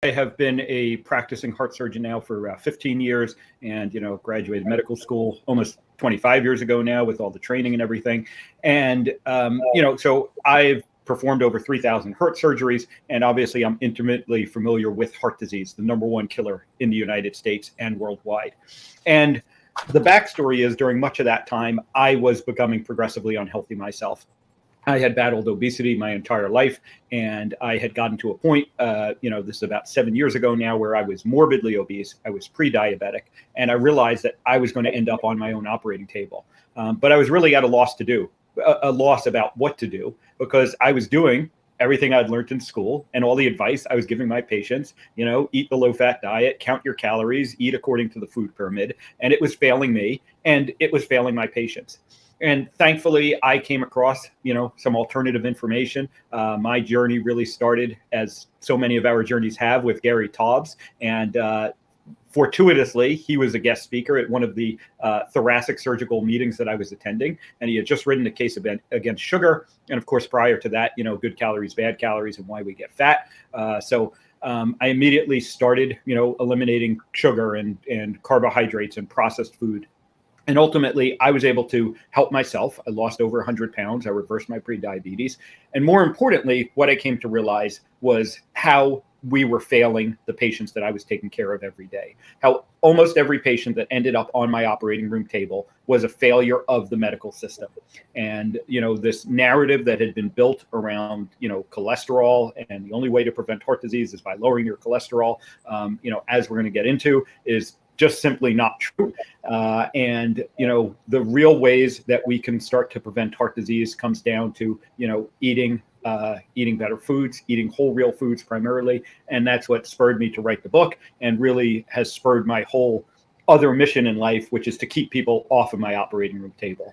I have been a practicing heart surgeon now for 15 years, and graduated medical school almost 25 years ago now with all the training and everything. And so I've performed over 3,000 heart surgeries, and obviously I'm intimately familiar with heart disease, the number one killer in the United States and worldwide. And the backstory is, during much of that time, I was becoming progressively unhealthy myself. I had battled obesity my entire life, and I had gotten to a point, this is about 7 years ago now, where I was morbidly obese. I was pre-diabetic, and I realized that I was going to end up on my own operating table. But I was really at a loss about what to do, because I was doing everything I'd learned in school and all the advice I was giving my patients, eat the low-fat diet, count your calories, eat according to the food pyramid, and it was failing me, and it was failing my patients. And thankfully, I came across, some alternative information. My journey really started, as so many of our journeys have, with Gary Taubes. And fortuitously, he was a guest speaker at one of the thoracic surgical meetings that I was attending. And he had just written a case against sugar. And of course, prior to that, good calories, bad calories, and why we get fat. So I immediately started, eliminating sugar and carbohydrates and processed food. And ultimately, I was able to help myself. I lost over 100 pounds. I reversed my prediabetes. And more importantly, what I came to realize was how we were failing the patients that I was taking care of every day. How almost every patient that ended up on my operating room table was a failure of the medical system. And, this narrative that had been built around, cholesterol, and the only way to prevent heart disease is by lowering your cholesterol, as we're going to get into, is just simply not true. And the real ways that we can start to prevent heart disease comes down to, eating better foods, eating whole, real foods primarily. And that's what spurred me to write the book, and really has spurred my whole other mission in life, which is to keep people off of my operating room table.